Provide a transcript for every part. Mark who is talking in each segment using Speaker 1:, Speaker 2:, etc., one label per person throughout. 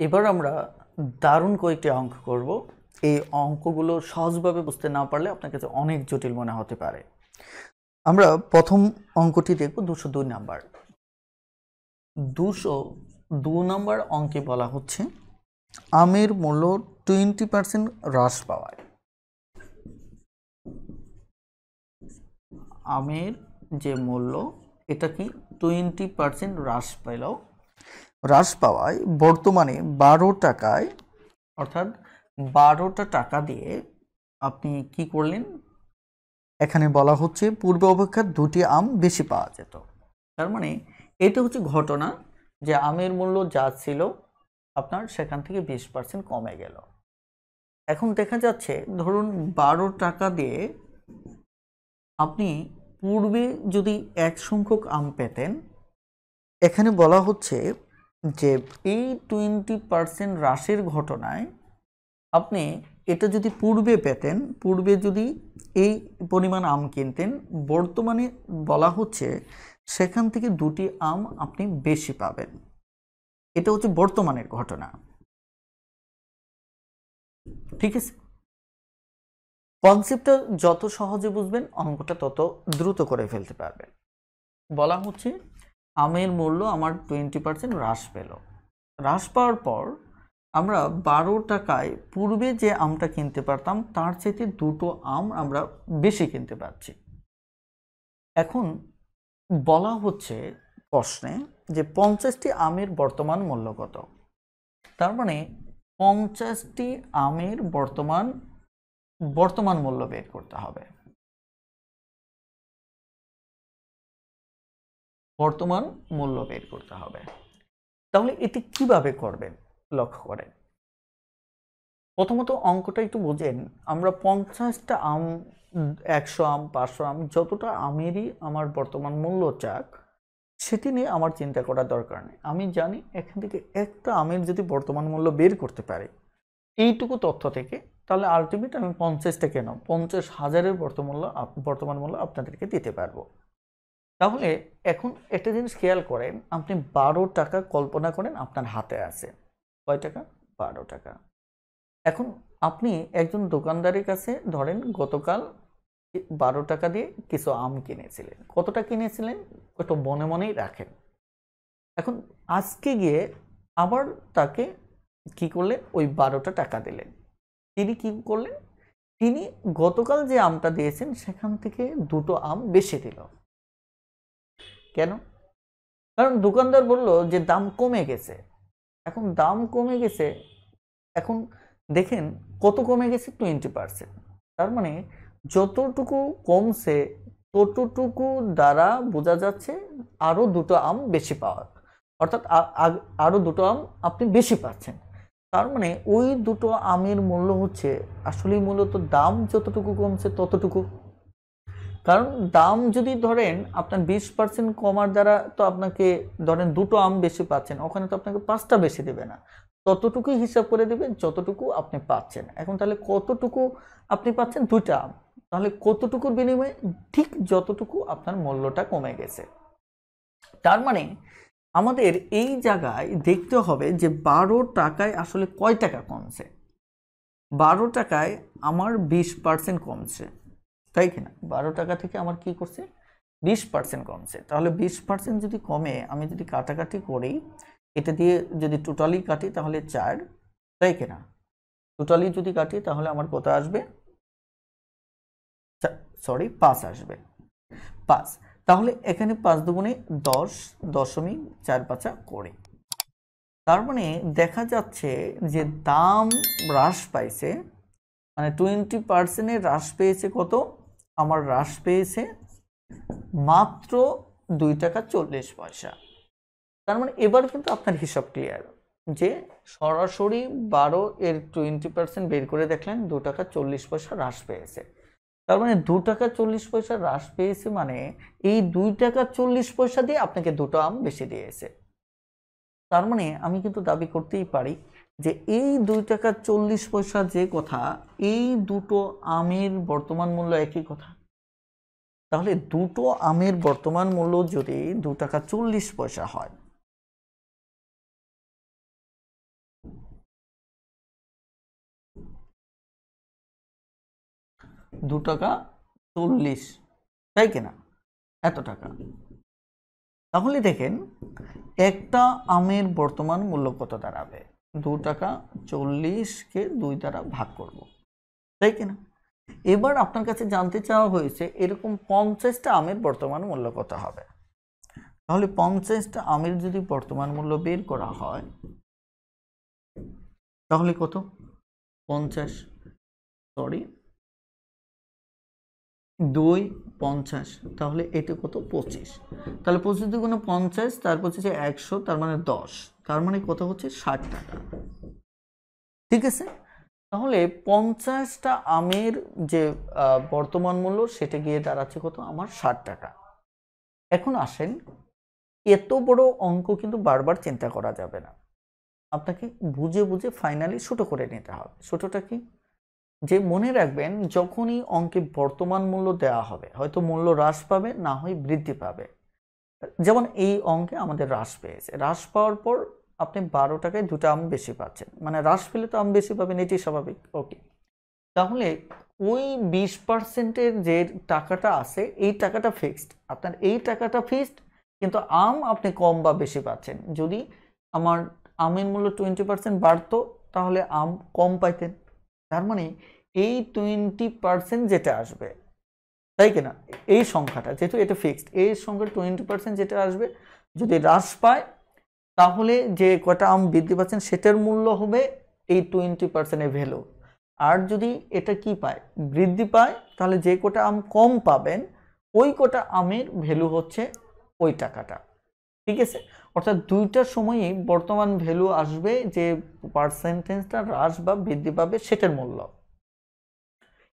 Speaker 1: এবার আমরা দারুণ কয়েকটি অঙ্ক করব। এই অঙ্কগুলো সহজভাবে বুঝতে না পারলে আপনার কাছে অনেক জটিল মনে হতে পারে। আমরা প্রথম অঙ্কটি দেখব 202 নাম্বার। 202 নাম্বার অঙ্কে বলা হচ্ছে আমের মূল্য 20% হ্রাস পাওয়ায়। আমের যে মূল্য এটা কি 20% হ্রাস পাওয়ায় বর্তমানে 12 টাকায়, অর্থাৎ 12টা টাকা দিয়ে আপনি কি করলেন, এখানে বলা হচ্ছে পূর্বে অপেক্ষা 2টি আম বেশি পাওয়া যেত। তার মানে এটা হচ্ছে ঘটনা যে আমের মূল্য যা ছিল আপনার সেখান থেকে 20% কমে গেল। এখন দেখা যাচ্ছে ধরুন 12 টাকা দিয়ে আপনি পূর্বে যদি এক সংখ্যক আম পেতেন, এখানে বলা হচ্ছে যে এই 20% হ্রাসের ঘটনায় আপনি এটা যদি পূর্বে পেতেন, পূর্বে যদি এই পরিমাণ আম কিনতেন, বর্তমানে বলা হচ্ছে সেখান থেকে 2টি আম আপনি বেশি পাবেন। এটা হচ্ছে বর্তমানের ঘটনা, ঠিক আছে? কনসেপ্টটা যত সহজে বুঝবেন অঙ্কটা তত দ্রুত করে ফেলতে পারবেন। বলা হচ্ছে আমের মূল্য আমার 20% হ্রাস পেল। হ্রাস পাওয়ার পর আমরা 12 টাকায় পূর্বে যে আমটা কিনতে পারতাম তার চাইতে 2টো আম আমরা বেশি কিনতে পারছি। এখন বলা হচ্ছে প্রশ্নে যে 50টি আমের বর্তমান মূল্য কত। তার মানে 50টি আমের বর্তমান মূল্য বের করতে হবে। বর্তমান মূল্য বের করতে হবে। তাহলে এটি কিভাবে করবেন লক্ষ্য করেন। প্রথমত অঙ্কটা একটু বোঝেন। আমরা 50টা আম, 100 আম, 500 আম, যতটা আমেরই আমার বর্তমান মূল্য চাক সেটি নিয়ে আমার চিন্তা করার দরকার নেই। আমি জানি এখান থেকে একটা আমের যদি বর্তমান মূল্য বের করতে পারি এইটুকু তথ্য থেকে, তাহলে আলটিমেট আমি 50টা কেন 50,000-এর বর্তমান মূল্য আপনাদেরকে দিতে পারবো। তাহলে এখন একটা জিনিস খেয়াল করেন, আপনি 12 টাকা কল্পনা করেন আপনার হাতে আছে। কয় টাকা? 12 টাকা। এখন আপনি একজন দোকানদারের কাছে ধরেন গতকাল 12 টাকা দিয়ে কিছু আম কিনেছিলেন। কতটা কিনেছিলেন একটু মনে মনেই রাখেন। এখন আজকে গিয়ে আবার তাকে কি করলেন, ওই 12টা টাকা দিলেন। তিনি কি করলেন, তিনি গতকাল যে আমটা দিয়েছেন সেখান থেকে 2টো আম বেশি দিল। কেন? কারণ দোকানদার বলল যে দাম কমে গেছে। এখন দাম কমে গেছে, এখন দেখেন কত কমে গেছে, 20%। তার মানে যতটুকু কমছে ততটুকু দ্বারা বোঝা যাচ্ছে আরো 2টো আম বেশি পাওয়া, অর্থাৎ আরো 2টো আম আপনি বেশি পাচ্ছেন। তার মানে ওই 2টো আমের মূল্য হচ্ছে আসলে মূলত দাম যতটুকু কমছে ততটুকু। কারণ দাম যদি ধরেন আপনার 20% কমার দ্বারা তো আপনাকে ধরেন 2টো আম বেশি পাচ্ছেন, ওখানে তো আপনাকে 5টা বেশি দেবে না, ততটুকুই হিসাব করে দেবেন যতটুকু আপনি পাচ্ছেন। এখন তাহলে কতটুকু আপনি পাচ্ছেন? 2টা আম। তাহলে কতটুকুর বিনিময়ে? ঠিক যতটুকু আপনার মূল্যটা কমে গেছে। তার মানে আমাদের এই জায়গায় দেখতে হবে যে 12 টাকায় আসলে কয় টাকা কমছে। 12 টাকায় আমার 20% কমছে, তাই কিনা? 12 টাকা থেকে আমার কি করছে, 20% কমছে। তাহলে 20% যদি কমে, আমি যদি কাটাকাটি করি, এটা দিয়ে যদি টোটালি কাটি তাহলে 4, তাই কিনা? টোটালি যদি কাটি তাহলে আমার কত আসবে, সরি 5 আসবে, 5। তাহলে এখানে 5 দুগুণে 10, 0.4 করে। তার মানে দেখা যাচ্ছে যে দাম হ্রাস পাইছে, মানে 20% হ্রাস পেয়েছে। কত? আমার হ্রাস পেয়েছে মাত্র 2 টাকা 40 পয়সা। তার মানে এবার কিন্তু আপনার হিসাব ক্লিয়ার যে সরাসরি 12 এর 20% বের করে দেখলেন 2 টাকা 40 পয়সা হ্রাস পেয়েছে। তার মানে 2 টাকা 40 পয়সা হ্রাস পেয়েছে, মানে এই 2 টাকা 40 পয়সা দিয়ে আপনাকে 2টো আম বেশি দিয়েছে। তার মানে আমি কিন্তু দাবি করতেই পারি যে এই 2 টাকা 40 পয়সা যে কথা, এই 2টো আমের বর্তমান মূল্য একই কথা। তাহলে 2টো আমের বর্তমান মূল্য যদি 2 টাকা 40 পয়সা হয়, 2 টাকা 40, তাই কিনা, এত টাকা। তাহলে দেখেন একটা আমের বর্তমান মূল্য কত দাঁড়াবে, 2 টাকা 40-কে 2 দ্বারা ভাগ করব, তাই কিনা। এবার আপনার কাছে জানতে চাওয়া হয়েছে এরকম 50টা আমের বর্তমান মূল্য কত হবে। তাহলে 50টা আমের যদি বর্তমান মূল্য বের করা হয় তাহলে কত, 50, সরি 2 50, তাহলে এটা কত, 25। তাহলে 25 দুগুণে 50, তারপর হচ্ছে 100, তার মানে 10, তার মানে কত হচ্ছে 60 টাকা। ঠিক আছে, তাহলে 50টা আমের যে বর্তমান মূল্য সেটা গিয়ে দাঁড়াচ্ছে কত, আমার 60 টাকা। এখন আসেন, এত বড় অঙ্ক কিন্তু বারবার চিন্তা করা যাবে না, আপনাকে বুঝে বুঝে ফাইনালি ছোট করে নিতে হবে। ছোটটা কি, যে মনে রাখবেন যখনই অঙ্কে বর্তমান মূল্য দেওয়া হবে হয়তো মূল্য হ্রাস পাবে, না হয় বৃদ্ধি পাবে। যেমন এই অঙ্কে আমাদের হ্রাস পেয়েছে, হ্রাস পাওয়ার পর আপনি 12 টাকায় 2টা আম বেশি পাচ্ছেন, মানে হ্রাস পেলে তো আম বেশি পাবেন, এটি স্বাভাবিক। ওকে, তাহলে ওই 20%-এর যে টাকাটা আছে এই টাকাটা ফিক্সড, আপনার এই টাকাটা ফিক্সড, কিন্তু আম আপনি কম বা বেশি পাচ্ছেন। যদি আমার আমের মূল্য 20% বাড়তো তাহলে আম কম পাইতেন, তার মানে এই 20% যেটা আসবে, তাই কিনা, এই সংখ্যাটা যেহেতু এটা ফিক্সড, এই সংখ্যা 20% যেটা আসবে যদি হ্রাস পায় তাহলে যে কটা আম বৃদ্ধি পাচ্ছেন সেটার মূল্য হবে এই 20%-এর ভ্যালু। আর যদি এটা কি পায়, বৃদ্ধি পায়, তাহলে যে কটা আম কম পাবেন ওই কটা আমের ভ্যালু হচ্ছে ওই টাকাটা। ঠিক আছে, অর্থাৎ দুইটার সময়ই বর্তমান ভ্যালু আসবে, যে পার্সেন্টেজটা হ্রাস বা বৃদ্ধি পাবে সেটার মূল্য।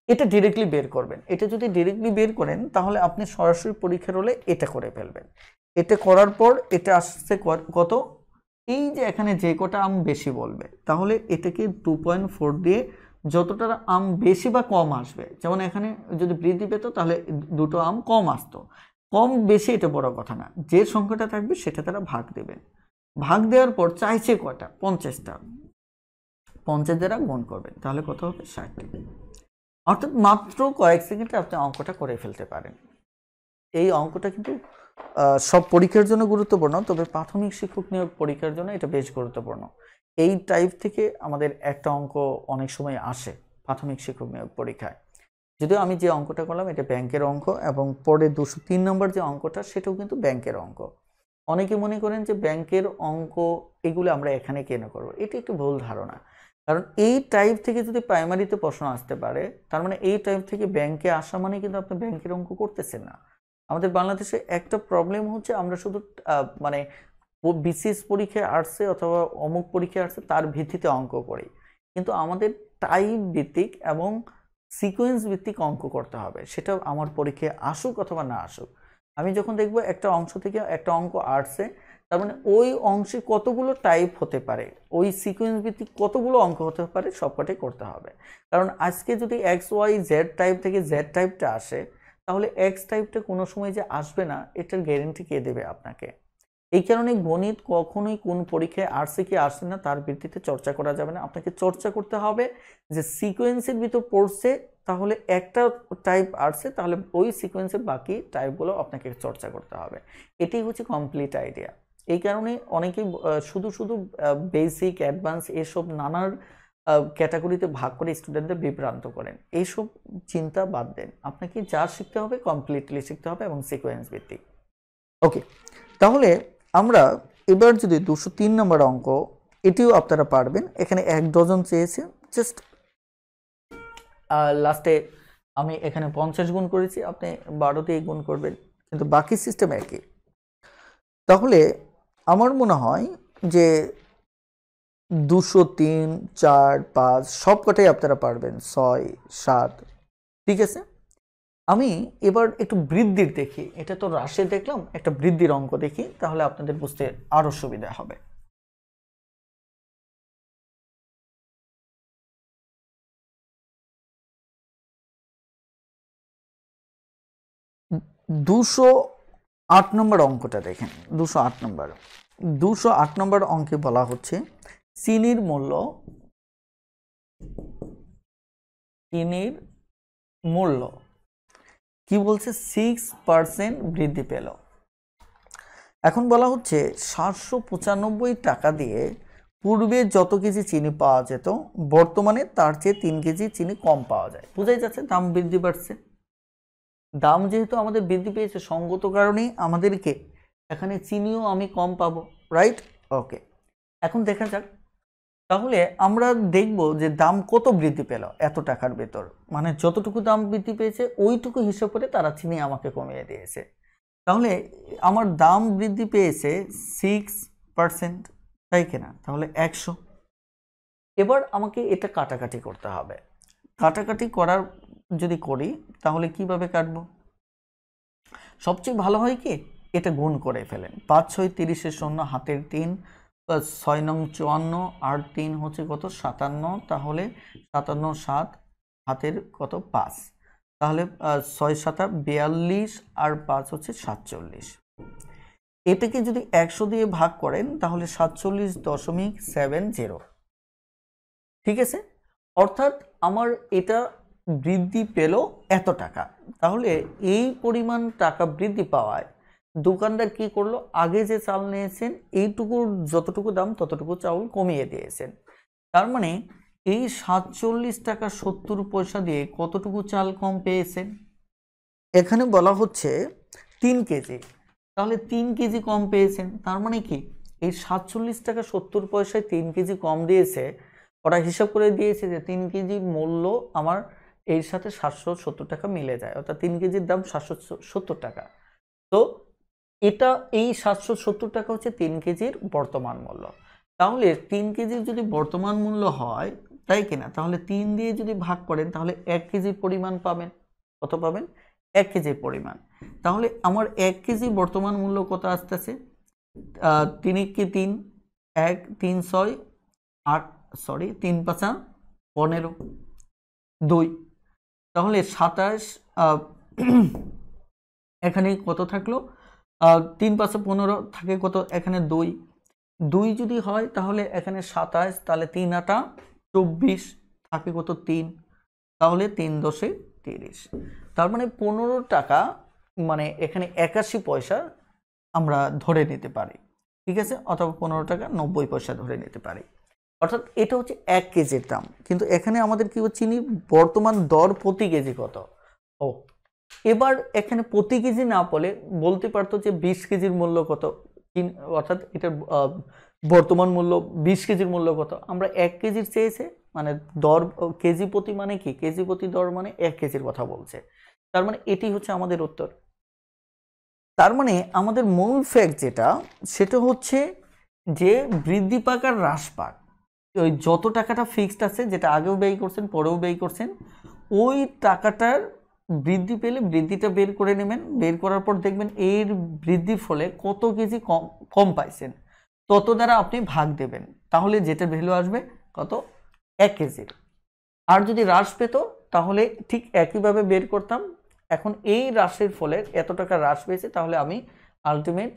Speaker 1: এটা ডিরেক্টলি বের করবেন। এটা যদি ডিরেক্টলি বের করেন তাহলে আপনি সরাসরি পরীক্ষার হলে এটা করে ফেলবেন। এটা করার পর এটা আসছে কত, এই যে এখানে যে কটা আম বেশি বলবে তাহলে এটাকে 2.4 দিয়ে যতটা আম বেশি বা কম আসবে, যেমন এখানে যদি বৃদ্ধি পেত তাহলে 2টো আম কম আসতো, কম বেশি এটা বড় কথা না, যে সংখ্যাটা থাকবে সেটা তারা ভাগ দেবেন। ভাগ দেওয়ার পর চাইছে কয়টা, 50টা, 50 দ্বারা গুণ করবেন, তাহলে কত হবে, 60। অর্থাৎ মাত্র কয়েক সেকেন্ডে আপনি অঙ্কটা করে ফেলতে পারেন। এই অঙ্কটা কিন্তু সব পরীক্ষার জন্য গুরুত্বপূর্ণ, তবে প্রাথমিক শিক্ষক নিয়োগ পরীক্ষার জন্য এটা বেশ গুরুত্বপূর্ণ। এই টাইপ থেকে আমাদের একটা অঙ্ক অনেক সময় আসে প্রাথমিক শিক্ষক নিয়োগ পরীক্ষায়। যদিও আমি যে অঙ্কটা করলাম এটা ব্যাংকের অঙ্ক, এবং পরে 203 নম্বর যে অঙ্কটা সেটাও কিন্তু ব্যাংকের অঙ্ক। অনেকে মনে করেন যে ব্যাংকের অঙ্ক এগুলো আমরা এখানে কেন করব, এটি একটু ভুল ধারণা। কারণ এই টাইপ থেকে যদি প্রাইমারিতে প্রশ্ন আসতে পারে তার মানে এই টাইপ থেকে ব্যাংকে আসা মানে কিন্তু আপনি ব্যাংকের অঙ্ক করতেছেন না। আমাদের বাংলাদেশে একটা প্রবলেম হচ্ছে আমরা শুধু মানে বিসিএস পরীক্ষায় আসছে অথবা অমুক পরীক্ষায় আসছে তার ভিত্তিতে অঙ্ক করি, কিন্তু আমাদের টাইপ ভিত্তিক এবং সিকোয়েন্স ভিত্তিক অঙ্ক করতে হবে, সেটা আমার পরীক্ষায় আসুক অথবা না আসুক। আমি যখন দেখব একটা অংশ থেকে একটা অঙ্ক আসছে, তার মানে ওই অংশে কতগুলো টাইপ হতে পারে, ওই সিকোয়েন্স ভিত্তিক কতগুলো অঙ্ক হতে পারে সবকটাই করতে হবে। কারণ আজকে যদি এক্স ওয়াই জেড টাইপ থেকে জেড টাইপটা আসে তাহলে এক্স টাইপটা কোনো সময় যে আসবে না এটার গ্যারেন্টি কে দেবে আপনাকে। এই কারণে গণিত কখনোই কোন পরীক্ষায় আসছে কি আসছে না তার ভিত্তিতে চর্চা করা যাবে না, আপনাকে চর্চা করতে হবে যে সিকোয়েন্সের ভিতর পড়ছে তাহলে একটা টাইপ আসছে তাহলে ওই সিকোয়েন্সের বাকি টাইপগুলো আপনাকে চর্চা করতে হবে। এটাই হচ্ছে কমপ্লিট আইডিয়া। এই কারণে অনেকেই শুধু শুধু বেসিক অ্যাডভান্স এসব নানার ক্যাটাগরিতে ভাগ করে স্টুডেন্টদের বিভ্রান্ত করেন, এইসব চিন্তা বাদ দেন, আপনাকে যা শিখতে হবে কমপ্লিটলি শিখতে হবে এবং সিকোয়েন্স ভিত্তিক। ওকে, তাহলে আমরা এবার যদি 203 নম্বর অঙ্ক, এটিও আপনারা পারবেন। এখানে 1 ডজন চেয়েছে, জাস্ট লাস্টে আমি এখানে 50 গুণ করেছি, আপনি 12 দিয়ে গুণ করবেন, কিন্তু বাকি সিস্টেম একই। তাহলে আমার মনে হয় যে 203, 4, 5 সবকটাই আপনারা পারবেন, 6, 7, ঠিক আছে। আমি এবার একটু বৃদ্ধির দেখি, এটা তো হ্রাসে দেখলাম, একটা বৃদ্ধির অঙ্ক দেখি তাহলে আপনাদের বুঝতে আরো সুবিধা হবে। দুশো 8 নম্বর অঙ্কটা দেখেন, 208 নম্বর। 208 নম্বর অঙ্কে বলা হচ্ছে চিনির মূল্য মূল্য কি বলছে 6% বৃদ্ধি পেল। এখন বলা হচ্ছে 795 টাকা দিয়ে পূর্বে যত কেজি চিনি পাওয়া যেত বর্তমানে তার চেয়ে 3 কেজি চিনি কম পাওয়া যায়। বোঝাই যাচ্ছে দাম বৃদ্ধি পাচ্ছে। দাম যেহেতু আমাদের বৃদ্ধি পেয়েছে সঙ্গত কারণেই আমাদেরকে এখানে চিনিও আমি কম পাবো, রাইট? ওকে, এখন দেখা যাক তাহলে আমরা দেখব যে দাম কত বৃদ্ধি পেল এত টাকার ভেতর, মানে যতটুকু দাম বৃদ্ধি পেয়েছে ওইটুকু হিসাব করে তারা চিনি আমাকে কমিয়ে দিয়েছে। তাহলে আমার দাম বৃদ্ধি পেয়েছে 6%, তাই কিনা? তাহলে 100। এবার আমাকে এটা কাটাকাটি করতে হবে। কাটাকাটি করার যদি করি তাহলে কিভাবে কাটবো? সবচেয়ে ভালো হয় কি এটা গুণ করে ফেলেন। 5 6 30 শূন্য হাতের 3 6 নং 54 আর 3 হচ্ছে কত 57, তাহলে 57 7 হাতের কত 5, তাহলে 6 7 42 আর 5 হচ্ছে 47। এটাকে যদি 100 দিয়ে ভাগ করেন তাহলে 47.70। ঠিক আছে, অর্থাৎ আমার এটা বৃদ্ধি পেল এত টাকা। তাহলে এই পরিমাণ টাকা বৃদ্ধি পাওয়ায় দোকানদার কি করলো, আগে যে চাল নিয়েছেন এইটুকুর যতটুকু দাম ততটুকু চাউল কমিয়ে দিয়েছেন। তার মানে এই 47 টাকা 70 পয়সা দিয়ে কতটুকু চাল কম পেয়েছেন? এখানে বলা হচ্ছে 3 কেজি, তাহলে 3 কেজি কম পেয়েছেন। তার মানে কি এই 47 টাকা 70 পয়সায় 3 কেজি কম দিয়েছে। ওরা হিসাব করে দিয়েছে যে 3 কেজির মূল্য আমার এর সাথে 770 টাকা মিলে যায়, অর্থাৎ 3 কেজির দাম 770 টাকা। তো এটা এই 770 টাকা হচ্ছে 3 কেজির বর্তমান মূল্য। তাহলে 3 কেজির যদি বর্তমান মূল্য হয়, তাই কিনা, তাহলে 3 দিয়ে যদি ভাগ করেন তাহলে 1 কেজির পরিমাণ পাবেন। কত পাবেন? 1 কেজির পরিমাণ। তাহলে আমার 1 কেজি বর্তমান মূল্য কত আসতেছে? 3 কে 3 1 3 6 8 সরি 3 5 15 2, তাহলে 27 এখানে কত থাকলো 3 5 15 থাকে কত এখানে 2 2 যদি হয় তাহলে এখানে 27, তাহলে 3 8 24 থাকে কত 3, তাহলে 3 10 30। তার মানে 15 টাকা, মানে এখানে 81 পয়সা আমরা ধরে নিতে পারি। ঠিক আছে, অথবা 15 টাকা 90 পয়সা ধরে নিতে পারি। অর্থাৎ এটা হচ্ছে 1 কেজির দাম, কিন্তু এখানে আমাদের কি চিনি বর্তমান দর প্রতি কেজি কত। ও এবার এখানে প্রতি কেজি না বলে বলতে পারতো যে 20 কেজির মূল্য কত, অর্থাৎ এটার বর্তমান মূল্য 20 কেজির মূল্য কত। আমরা 1 কেজির চেয়েছে, মানে দর কেজি প্রতি, মানে কি কেজি প্রতি দর মানে 1 কেজির কথা বলছে। তার মানে এটি হচ্ছে আমাদের উত্তর। তার মানে আমাদের মূল ফ্যাক্ট যেটা, সেটা হচ্ছে যে বৃদ্ধি পাক আর হ্রাস পাক, ওই যত টাকাটা ফিক্সড আছে, যেটা আগেও ব্যয় করছেন পরেও ব্যয় করছেন, ওই টাকাটার বৃদ্ধি পেলে বৃদ্ধিটা বের করে নেবেন। বের করার পর দেখবেন এর বৃদ্ধির ফলে কত কেজি কম পাইছেন, তত দ্বারা আপনি ভাগ দেবেন। তাহলে যেটা ভ্যালু আসবে কত 1 কেজির। আর যদি হ্রাস পেত তাহলে ঠিক একইভাবে বের করতাম। এখন এই হ্রাসের ফলে এত টাকা হ্রাস পেয়েছে, তাহলে আমি আলটিমেট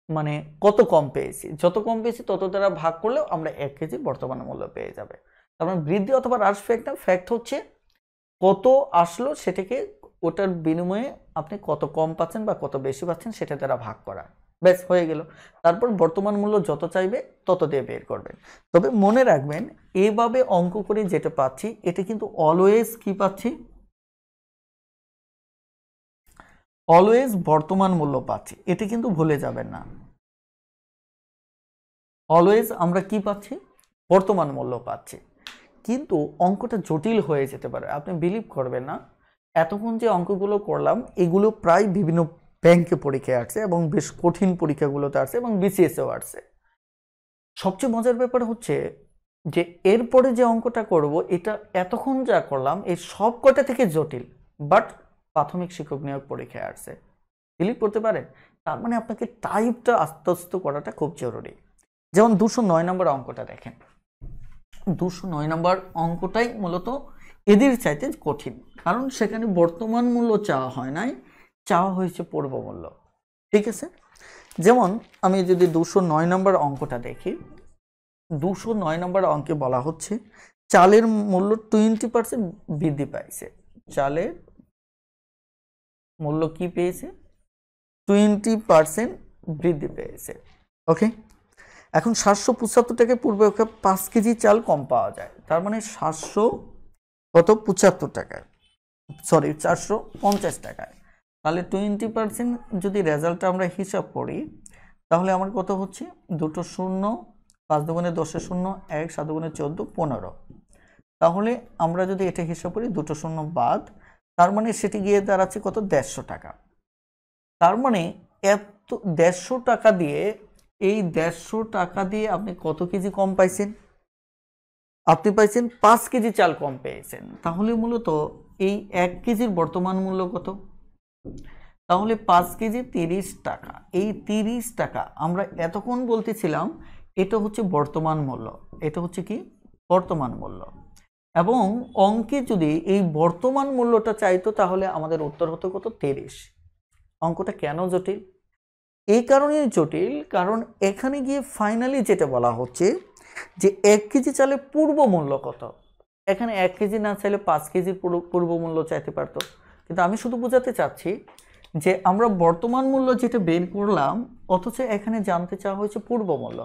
Speaker 1: মানে কত কম পেয়েছি, যত কম পেয়েছি তত দ্বারা ভাগ করলেও আমরা 1 কেজি বর্তমান মূল্য পেয়ে যাবে। তার মানে বৃদ্ধি অথবা হ্রাস ফ্যাক্ট না, ফ্যাক্ট হচ্ছে কত আসলো সেটাকে ওটার বিনিময়ে আপনি কত কম পাচ্ছেন বা কত বেশি পাচ্ছেন সেটা দ্বারা ভাগ করা, ব্যাস হয়ে গেল। তারপর বর্তমান মূল্য যত চাইবে তত দিয়ে বের করবেন। তবে মনে রাখবেন এভাবে অঙ্ক করে যেটা পাচ্ছি এটা কিন্তু অলওয়েজ কি পাচ্ছি, অলওয়েজ বর্তমান মূল্য পাচ্ছি, এটি কিন্তু ভুলে যাবেন না। অলওয়েজ আমরা কি পাচ্ছি, বর্তমান মূল্য পাচ্ছি। কিন্তু অঙ্কটা জটিল হয়ে যেতে পারে, আপনি বিলিভ করবেন না। এতক্ষণ যে অঙ্কগুলো করলাম এগুলো প্রায় বিভিন্ন ব্যাংকে পরীক্ষায় আসছে এবং বেশ কঠিন পরীক্ষাগুলোতে আসছে এবং বিসিএসেও আসছে। সবচেয়ে মজার ব্যাপার হচ্ছে যে এরপরে যে অঙ্কটা করব এটা এতক্ষণ যা করলাম এই সব কটা থেকে জটিল, বাট প্রাথমিক শিক্ষক নিয়োগ পরীক্ষায় আসছে। বিলিভ করতে পারেন? তার মানে আপনাকে টাইপটা আস্তে আস্তে করাটা খুব জরুরি। যেমন 209 নম্বর অঙ্কটা দেখেন, 209 নম্বর অঙ্কটাই মূলত এদের চাইতে কঠিন, কারণ সেখানে বর্তমান মূল্য চাওয়া হয় নাই, চাওয়া হয়েছে পূর্ব মূল্য। ঠিক আছে, যেমন আমি যদি 209 নম্বর অঙ্কটা দেখি, 209 নম্বর অঙ্কে বলা হচ্ছে চালের মূল্য 20% বৃদ্ধি পাইছে। চালের মূল্য কি পেয়েছে? 20% বৃদ্ধি পেয়েছে। ওকে, এখন 775 টাকায় পূর্বে 5 কেজি চাল কম পাওয়া যায়, তার মানে 775 টাকায়, সরি 450 টাকায়। তাহলে 20% যদি রেজাল্টটা আমরা হিসাব করি তাহলে আমার কত হচ্ছে? 2 শূন্য, 5 দুগুণে 10 শূন্য, 1 7 দুগুণে 14, 15। তাহলে আমরা যদি এটা হিসাব করি 2 শূন্য বাদ, তার মানে সেটি গিয়ে দাঁড়াচ্ছে কত? 150 টাকা। তার মানে এত 150 টাকা দিয়ে, এই 150 টাকা দিয়ে আপনি কত কেজি কম পাইছেন? আপনি পাইছেন 5 কেজি চাল কম পেয়েছেন। তাহলে মূলত এই 1 কেজির বর্তমান মূল্য কত? তাহলে 5 কেজি 30 টাকা। এই 30 টাকা আমরা এতক্ষণ বলতেছিলাম এটা হচ্ছে বর্তমান মূল্য, এটা হচ্ছে কি? বর্তমান মূল্য। এবং অঙ্কে যদি এই বর্তমান মূল্যটা চাইতো তাহলে আমাদের উত্তর হতো কত? 30। অঙ্কটা কেন জটিল? এই কারণেই জটিল কারণ এখানে গিয়ে ফাইনালি যেটা বলা হচ্ছে যে 1 কেজি চালের পূর্ব মূল্য কত। এখানে 1 কেজি না চাইলে 5 কেজির পূর্ব মূল্য চাইতে পারতো, কিন্তু আমি শুধু বোঝাতে চাচ্ছি যে আমরা বর্তমান মূল্য যেটা বের করলাম অথচ এখানে জানতে চাওয়া হয়েছে পূর্ব মূল্য।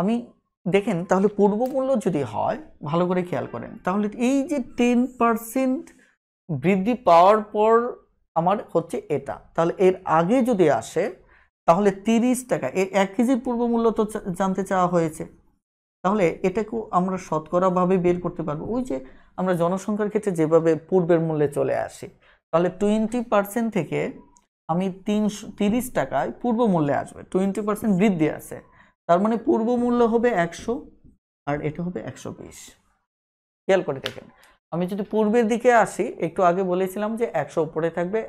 Speaker 1: আমি দেখেন তাহলে পূর্ব মূল্য যদি হয়, ভালো করে খেয়াল করেন, তাহলে এই যে 10% বৃদ্ধি পাওয়ার পর আমার হচ্ছে এটা, তাহলে এর আগে যদি আসে তাহলে 30 টাকা, এই 1 কেজির পূর্ব মূল্য তো জানতে চাওয়া হয়েছে। তাহলে এটাকেও আমরা শতকরাভাবে বের করতে পারবো, ওই যে আমরা জনসংখ্যার ক্ষেত্রে যেভাবে পূর্বের মূল্যে চলে আসি। তাহলে 20% থেকে আমি 30 টাকায় পূর্ব মূল্যে আসবে, 20% বৃদ্ধি আছে, তার মানে পূর্ব মূল্য হবে 100 আর এটা হবে 120। খেয়াল করে দেখেন, আমি যদি পূর্বের দিকে আসি, একটু আগে বলেছিলাম যে 100 উপরে থাকবে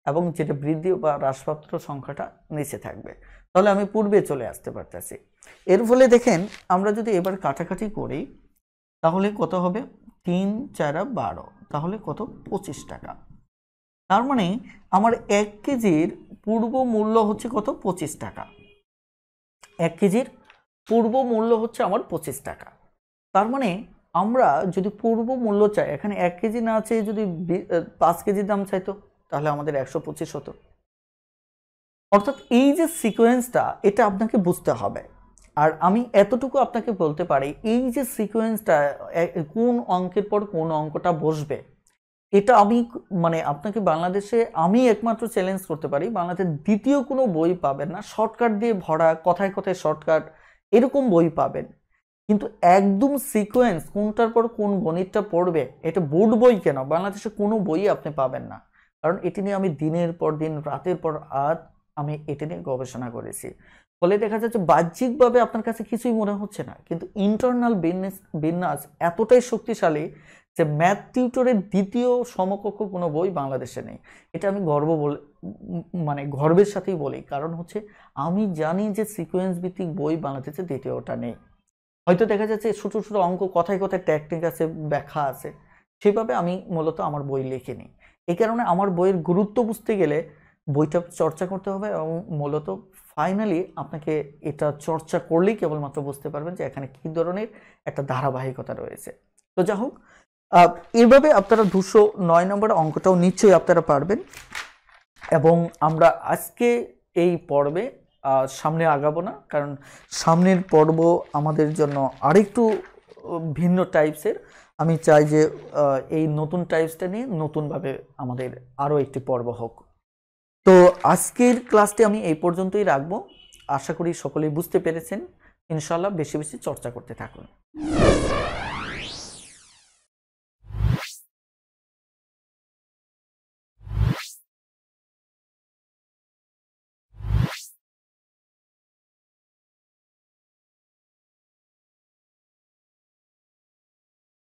Speaker 1: এবং যেটা বৃদ্ধি বা হ্রাসপ্রাপ্ত সংখ্যাটা নিচে থাকবে, তাহলে আমি পূর্বে চলে আসতে পারতেছি। এর ফলে দেখেন আমরা যদি এবার কাটাকাটি করি তাহলে কত হবে? 3 4 12, তাহলে কত? 25 টাকা। তার মানে আমার 1 কেজির পূর্ব মূল্য হচ্ছে কত? 25 টাকা। 1 কেজির পূর্ব মূল্য হচ্ছে আমার 25 টাকা। তার মানে আমরা যদি পূর্ব মূল্য চাই, এখানে 1 কেজি না চেয়ে যদি 5 কেজির দাম চাইতো তাহলে আমাদের 125 হতো। অর্থাৎ এই যে সিকোয়েন্সটা, এটা আপনাকে বুঝতে হবে। আর আমি এতটুকু আপনাকে বলতে পারি, এই যে সিকোয়েন্সটা কোন অঙ্কের পর কোন অঙ্কটা বসবে, এটা আমি মানে আপনাকে বাংলাদেশে আমি একমাত্র চ্যালেঞ্জ করতে পারি, বাংলাদেশের দ্বিতীয় কোনো বই পাবেন না শর্টকাট দিয়ে ভরা, কথায় কথায় শর্টকাট এরকম বই পাবেন, কিন্তু একদম সিকোয়েন্স কোনটার পর কোন গণিতটা পড়বে, এটা বোর্ড বই কেন বাংলাদেশে কোনো বই আপনি পাবেন না। কারণ এটি নিয়ে আমি দিনের পর দিন, রাতের পর রাত আমি এটি নিয়ে গবেষণা করেছি। ফলে দেখা যাচ্ছে বাহ্যিকভাবে আপনার কাছে কিছুই মনে হচ্ছে না, কিন্তু ইন্টারনাল বিন্যাস এতটাই শক্তিশালী যে ম্যাথ টিউটরের দ্বিতীয় সমকক্ষ কোনো বই বাংলাদেশে নেই। এটা আমি মানে গর্বের সাথেই বলি, কারণ হচ্ছে আমি জানি যে সিকোয়েন্স ভিত্তিক বই বাংলাদেশে দ্বিতীয়টা নেই। হয়তো দেখা যাচ্ছে ছোট ছোট অঙ্ক কথায় কথায় টেকনিক আছে, ব্যাখ্যা আছে, সেভাবে আমি মূলত আমার বই লিখিনি। এই কারণে আমার বইয়ের গুরুত্ব বুঝতে গেলে বইটা চর্চা করতে হবে এবং মূলত ফাইনালি আপনাকে এটা চর্চা করলেই কেবলমাত্র বুঝতে পারবেন যে এখানে কি ধরনের একটা ধারাবাহিকতা রয়েছে। তো যাই হোক, এইভাবে আপনারা 209 নম্বর অঙ্কটাও নিশ্চয়ই আপনারা পারবেন। এবং আমরা আজকে এই পর্বে সামনে আগাবো না, কারণ সামনের পর্ব আমাদের জন্য আরেকটু ভিন্ন টাইপসের। আমি চাই যে এই নতুন টাইপসটা নিয়ে নতুনভাবে আমাদের আরও একটি পর্ব হোক। তো আজকের ক্লাসটি আমি এই পর্যন্তই রাখবো। আশা করি সকলেই বুঝতে পেরেছেন। ইনশাআল্লাহ বেশি বেশি চর্চা করতে থাকুন।